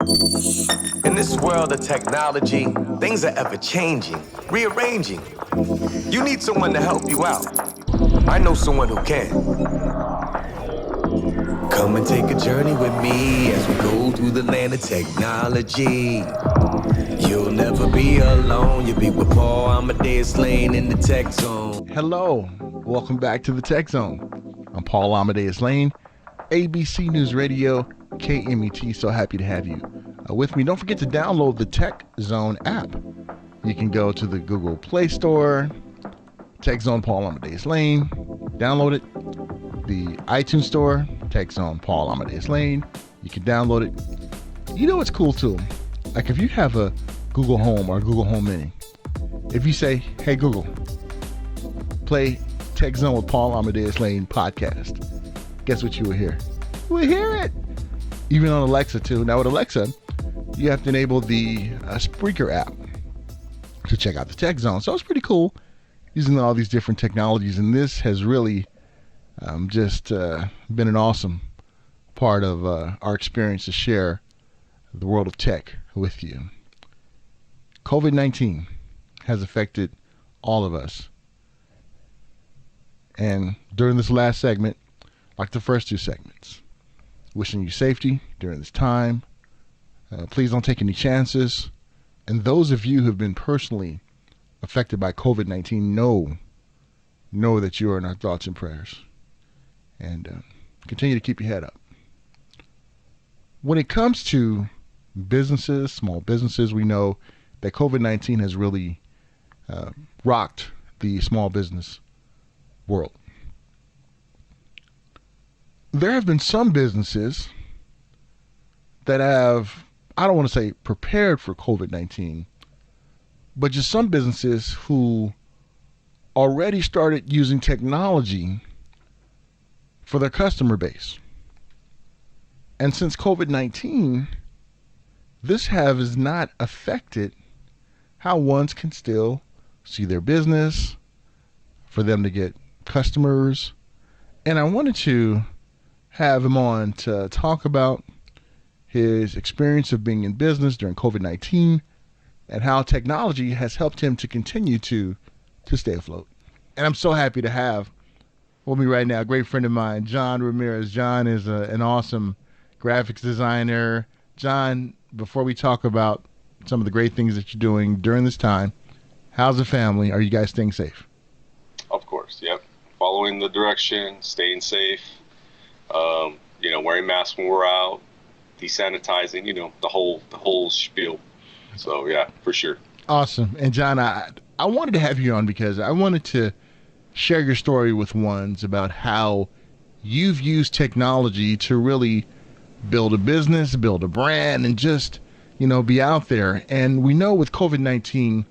In this world of technology, things are ever changing, rearranging. You need someone to help you out. I know someone who can. Come and take a journey with me as we go through the land of technology. You'll never be alone. You'll be with Paul Amadeus Lane in the Tech Zone. Hello, welcome back to the Tech Zone. I'm Paul Amadeus Lane, ABC News Radio, KMET. So happy to have you with me. Don't forget to download the Tech Zone app. You can go to the Google Play Store, Tech Zone Paul Amadeus Lane, download it. The iTunes Store, Tech Zone Paul Amadeus Lane, you can download it. You know what's cool too? Like if you have a Google Home or Google Home Mini, if you say, hey Google, play Tech Zone with Paul Amadeus Lane podcast, guess what you will hear? You will hear it. Even on Alexa too. Now with Alexa, you have to enable the Spreaker app to check out the Tech Zone. So it's pretty cool using all these different technologies, and this has really just been an awesome part of our experience to share the world of tech with you. COVID-19 has affected all of us. And during this last segment, like the first two segments, wishing you safety during this time. Please don't take any chances. And those of you who have been personally affected by COVID-19 know that you are in our thoughts and prayers. And continue to keep your head up. When it comes to businesses, small businesses, we know that COVID-19 has really rocked the small business world. There have been some businesses that have, I don't want to say prepared for COVID-19, but just some businesses who already started using technology for their customer base. And since COVID-19, this has not affected how ones can still see their business, for them to get customers. And I wanted to have him on to talk about his experience of being in business during COVID-19 and how technology has helped him to continue to stay afloat. And I'm so happy to have with me right now a great friend of mine, John Ramirez. John is an awesome graphics designer. John, before we talk about some of the great things that you're doing during this time, how's the family? Are you guys staying safe? Of course, yep. Following the direction, staying safe, wearing masks when we're out, desanitizing, the whole spiel. So yeah, for sure. Awesome. And John, I wanted to have you on because I wanted to share your story with ones about how you've used technology to really build a business, build a brand, and just, be out there. And we know with COVID-19,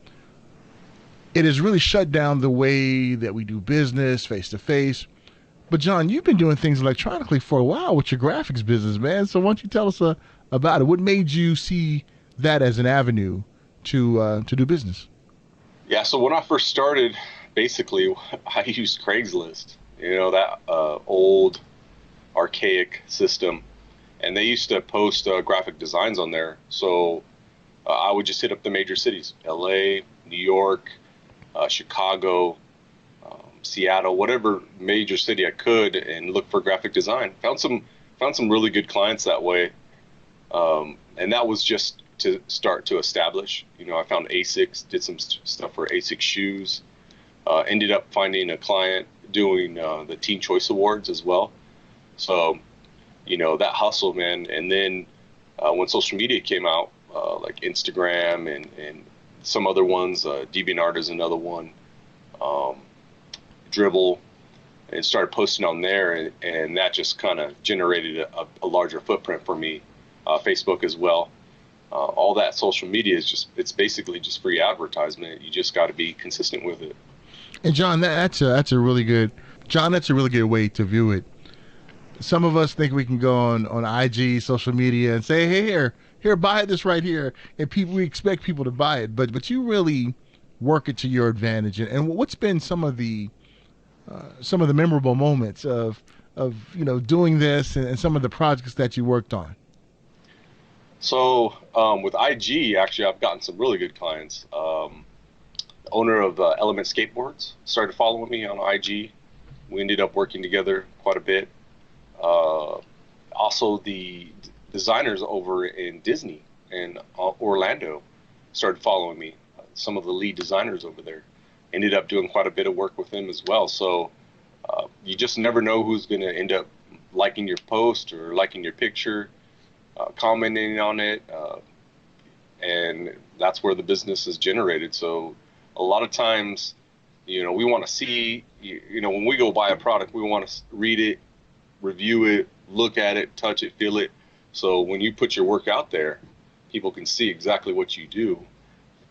it has really shut down the way that we do business face-to-face. But John, you've been doing things electronically for a while with your graphics business, man. So why don't you tell us about it? What made you see that as an avenue to do business? Yeah, so when I first started, basically, I used Craigslist, that old archaic system. And they used to post graphic designs on there. So I would just hit up the major cities, LA, New York, Chicago, Seattle, whatever major city I could, and look for graphic design. Found some really good clients that way. And that was just to start to establish. I found ASICs, did some stuff for ASIC shoes. Ended up finding a client doing the Teen Choice Awards as well. So, that hustle, man. And then when social media came out, like Instagram and some other ones, DeviantArt is another one, Dribble, and started posting on there, and that just kind of generated a larger footprint for me. Facebook as well. All that social media it's basically just free advertisement. You just got to be consistent with it. And John, that's a really good way to view it. Some of us think we can go on IG, social media, and say, hey, here, buy this right here, and we expect people to buy it, but you really work it to your advantage. And what's been some of the memorable moments of doing this and some of the projects that you worked on? With IG, actually, I've gotten some really good clients. The owner of Element Skateboards started following me on IG. We ended up working together quite a bit. Also, the designers over in Disney and Orlando started following me. Some of the lead designers over there ended up doing quite a bit of work with them as well. So you just never know who's going to end up liking your post or liking your picture, commenting on it, and that's where the business is generated. So a lot of times, we want to see, when we go buy a product, we want to read it, review it, look at it, touch it, feel it. So when you put your work out there, people can see exactly what you do,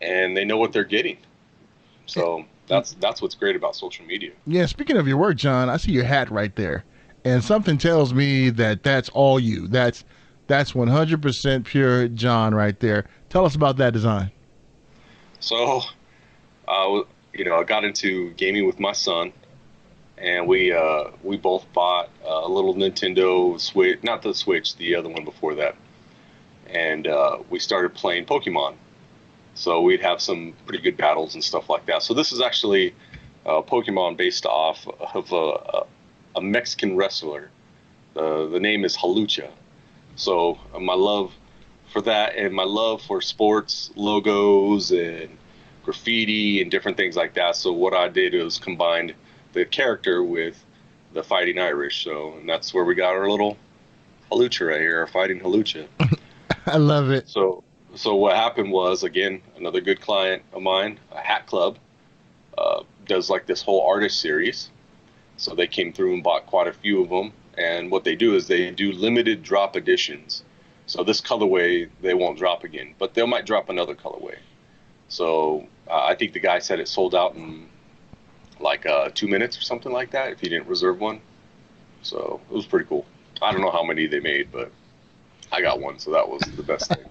and they know what they're getting. So that's what's great about social media. Yeah, speaking of your work, John, I see your hat right there. And something tells me that that's all you. That's 100% pure John right there. Tell us about that design. So, I got into gaming with my son, and we both bought a little Nintendo Switch, not the Switch, the other one before that, and we started playing Pokemon. So we'd have some pretty good battles and stuff like that. So this is actually Pokemon based off of a Mexican wrestler. The name is Halucha. So my love for that and my love for sports logos and graffiti and different things like that. So what I did was combined the character with the Fighting Irish. So, and that's where we got our little Halucha right here, our Fighting Halucha. I love it. So what happened was, again, another good client of mine, a hat club, does like this whole artist series. So they came through and bought quite a few of them. And what they do is they do limited drop editions. So this colorway, they won't drop again, but they might drop another colorway. So I think the guy said it sold out in like 2 minutes or something like that if he didn't reserve one. So it was pretty cool. I don't know how many they made, but I got one, so that was the best thing.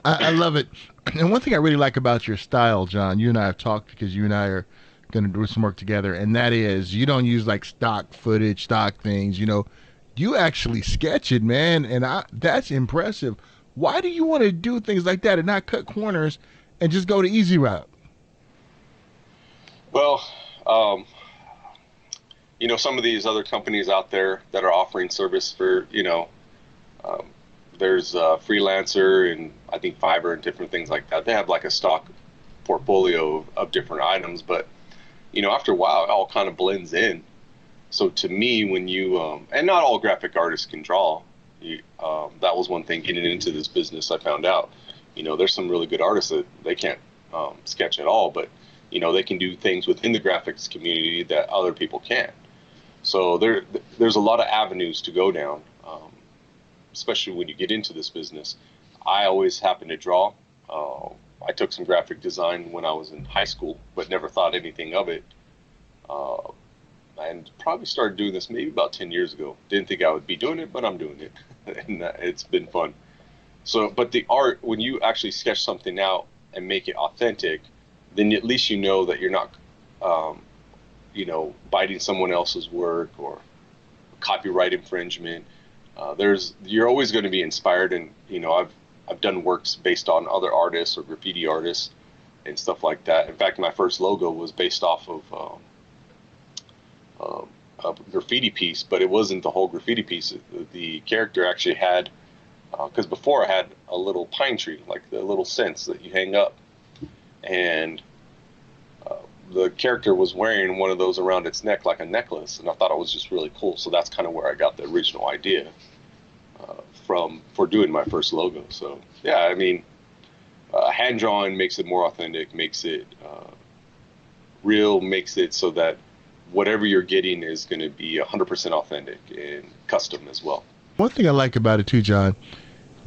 I love it. And one thing I really like about your style, John, you and I have talked because you and I are going to do some work together, and that is you don't use like stock footage, stock things. You actually sketch it, man, and that's impressive. Why do you want to do things like that and not cut corners and just go the easy route? Well, some of these other companies out there that are offering service for, there's Freelancer and I think Fiverr and different things like that. They have like a stock portfolio of different items, but after a while, it all kind of blends in. So to me, when you and not all graphic artists can draw. That was one thing getting into this business. I found out, there's some really good artists that they can't sketch at all, but they can do things within the graphics community that other people can't. So there's a lot of avenues to go down, especially when you get into this business. I always happen to draw. I took some graphic design when I was in high school, but never thought anything of it. And probably started doing this maybe about 10 years ago. Didn't think I would be doing it, but I'm doing it. And it's been fun. So, but the art, when you actually sketch something out and make it authentic, then at least you know that you're not, biting someone else's work or copyright infringement. You're always going to be inspired, and I've done works based on other artists or graffiti artists and stuff like that. In fact, my first logo was based off of a graffiti piece, but it wasn't the whole graffiti piece. The character actually had, because before I had a little pine tree, like the little scents that you hang up, and the character was wearing one of those around its neck like a necklace, and I thought it was just really cool. So that's kind of where I got the original idea for doing my first logo. So yeah, I mean, hand drawing makes it more authentic, makes it real, makes it so that whatever you're getting is going to be 100% authentic and custom as well. One thing I like about it too, John,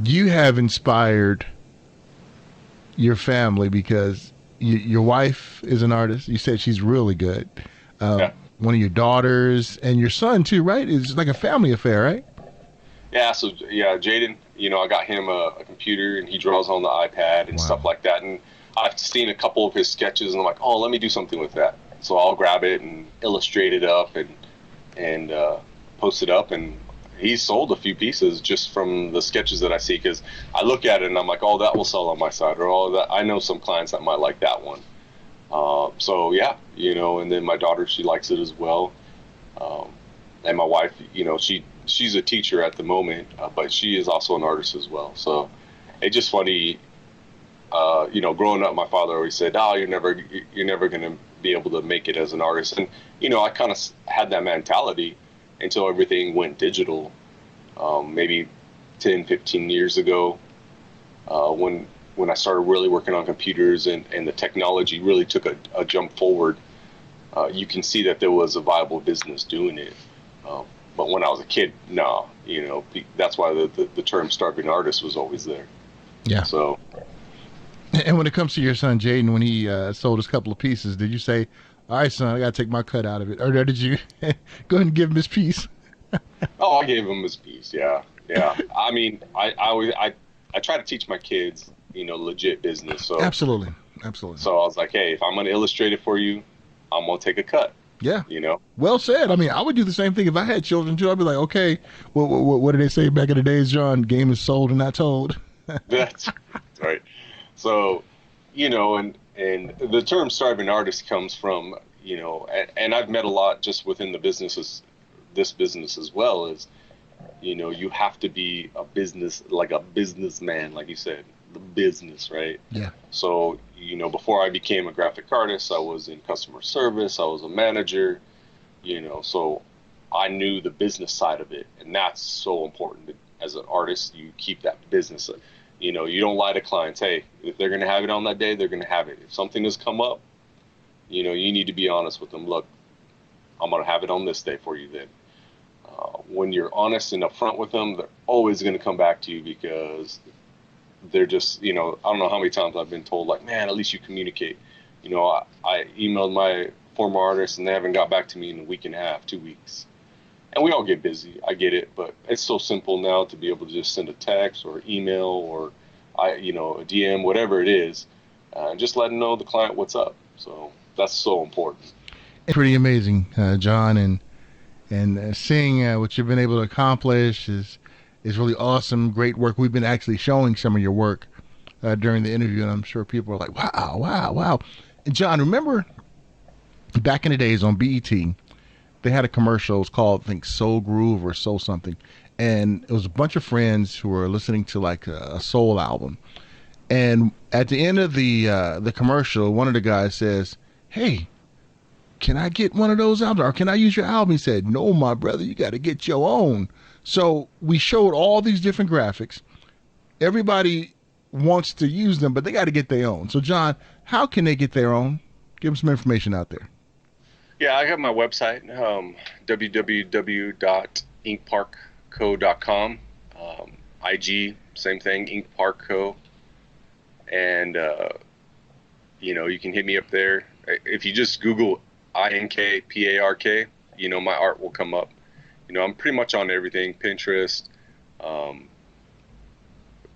you have inspired your family because your wife is an artist. You said she's really good. Yeah. One of your daughters and your son too, right? It's like a family affair, right? Yeah. So yeah, Jaden, I got him a computer and he draws on the iPad and stuff like that. And I've seen a couple of his sketches and I'm like, oh, let me do something with that. So I'll grab it and illustrate it up and post it up, and he's sold a few pieces just from the sketches that I see, because I look at it and I'm like, oh, that will sell on my side, or oh, that I know some clients that might like that one. So yeah, and then my daughter, she likes it as well. And my wife, she's a teacher at the moment, but she is also an artist as well. So it's just funny, growing up, my father always said, "Oh, you're never going to be able to make it as an artist." And I kind of had that mentality until everything went digital, maybe 10, 15 years ago, when I started really working on computers and the technology really took a jump forward. You can see that there was a viable business doing it. But when I was a kid, no, that's why the term starving artist was always there. Yeah. So. And when it comes to your son, Jaden, when he sold his couple of pieces, did you say, all right, son, I got to take my cut out of it? Or did you go ahead and give him his piece? Oh, I gave him his piece. Yeah. Yeah. I mean, I try to teach my kids, legit business. So Absolutely. So I was like, hey, if I'm going to illustrate it for you, I'm going to take a cut. Yeah. Well said. I mean, I would do the same thing if I had children too. I'd be like, okay, what did they say back in the days, John? Game is sold and not told. That's right. So, and the term starving artist comes from, and I've met a lot just within this business as well, is, you have to be a businessman, like you said, the business, right? Yeah. So, before I became a graphic artist, I was in customer service, I was a manager, so I knew the business side of it. And that's so important. As an artist, you keep that business. You don't lie to clients. Hey, if they're going to have it on that day, they're going to have it. If something has come up, you need to be honest with them. Look, I'm going to have it on this day for you then. When you're honest and upfront with them, they're always going to come back to you, because they're just, I don't know how many times I've been told, like, man, at least you communicate. I emailed my former artists and they haven't got back to me in a week and a half, 2 weeks. And we all get busy. I get it, but it's so simple now to be able to just send a text or email or, a DM, whatever it is, just letting know the client what's up. So that's so important. Pretty amazing, John, and seeing what you've been able to accomplish is really awesome. Great work. We've been actually showing some of your work during the interview, and I'm sure people are like, wow. And John, remember back in the days on BET, they had a commercial. It was called, I think, Soul Groove or Soul something. And it was a bunch of friends who were listening to like a soul album. And at the end of the commercial, one of the guys says, hey, can I get one of those albums? Or can I use your album? He said, no, my brother, you got to get your own. So we showed all these different graphics. Everybody wants to use them, but they got to get their own. So, John, how can they get their own? Give them some information out there. Yeah, I have my website, www.inkparkco.com. IG, same thing, Ink Park Co. And, you can hit me up there. If you just Google INKPARK, my art will come up. I'm pretty much on everything, Pinterest,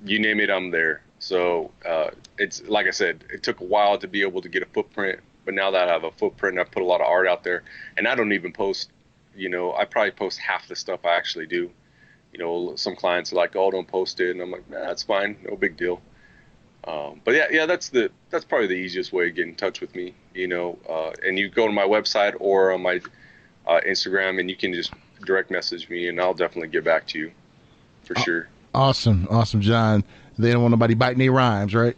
you name it, I'm there. So it's like I said, it took a while to be able to get a footprint, but now that I have a footprint, I put a lot of art out there, and I don't even post, I probably post half the stuff I actually do. Some clients are like, oh, don't post it. And I'm like, nah, that's fine. No big deal. But yeah, that's probably the easiest way to get in touch with me, and you go to my website or on my Instagram, and you can just direct message me, and I'll definitely get back to you for sure. Awesome, John. They don't want nobody biting their rhymes, right?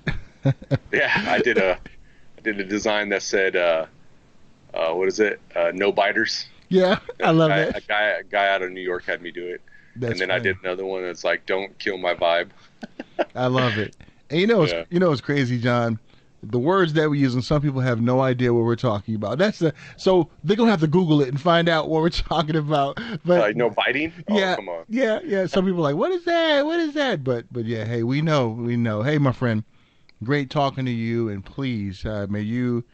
Yeah, I did a design that said, what is it? No biters. Yeah, I love that. A guy out of New York had me do it. That's and then funny. I did another one that's like, don't kill my vibe. I love it. And it's crazy, John. The words that we use, and some people have no idea what we're talking about. So they're gonna have to Google it and find out what we're talking about. But no biting? Yeah, oh, come on. Yeah. Some people are like, what is that? But yeah, hey, we know. Hey, my friend, great talking to you, and please may you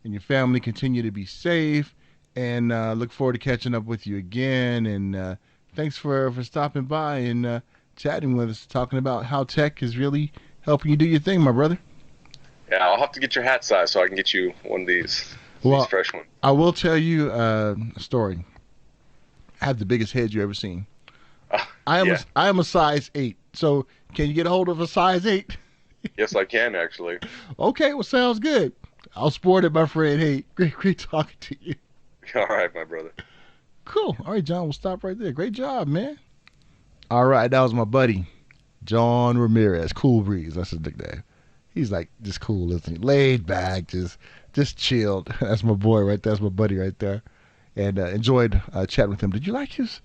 and your family continue to be safe. And look forward to catching up with you again. And thanks for stopping by and chatting with us, talking about how tech is really helping you do your thing, my brother. Yeah, I'll have to get your hat size so I can get you one of these fresh ones. I will tell you a story. I have the biggest head you ever seen. Yeah. I am a size 8. So can you get a hold of a size 8? Yes, I can actually. Okay, well, sounds good. I'll sport it, my friend. Hey, great talking to you. All right, my brother. Cool. All right, John, we'll stop right there. Great job, man. All right, that was my buddy, John Ramirez. Cool Breeze, that's his nickname. He's like just cool, isn't he? Laid back, just chilled. That's my boy right there. That's my buddy right there. And enjoyed chatting with him. Did you like his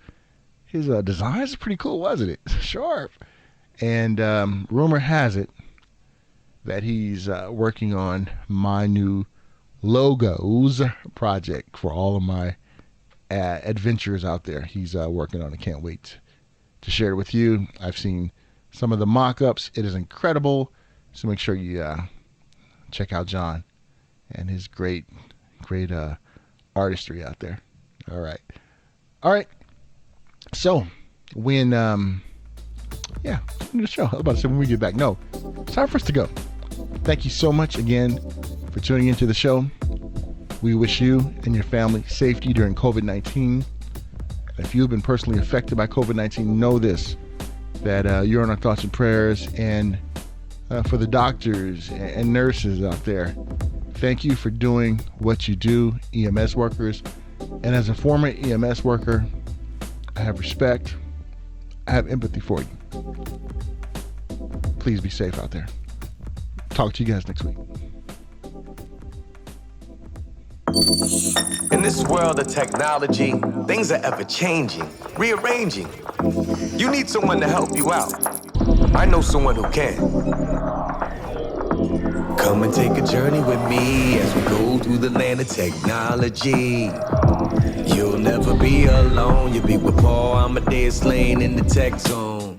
designs? It's pretty cool, wasn't it? Sharp. And rumor has it that he's working on my new logos project for all of my adventures out there. He's working on it. Can't wait to share it with you. I've seen some of the mock-ups. It is incredible. So make sure you check out John and his great artistry out there. All right. So when the show. I was about to say when we get back. No, it's time for us to go. Thank you so much again for tuning into the show. We wish you and your family safety during COVID-19. If you've been personally affected by COVID-19, know this, that you're on our thoughts and prayers. And for the doctors and nurses out there, thank you for doing what you do, EMS workers. And as a former EMS worker, I have respect. I have empathy for you. Please be safe out there. Talk to you guys next week. In this world of technology, things are ever changing, rearranging. You need someone to help you out. I know someone who can. Come and take a journey with me as we go through the land of technology. You'll never be alone. You'll be with Paul Amadeus Lane in the tech zone.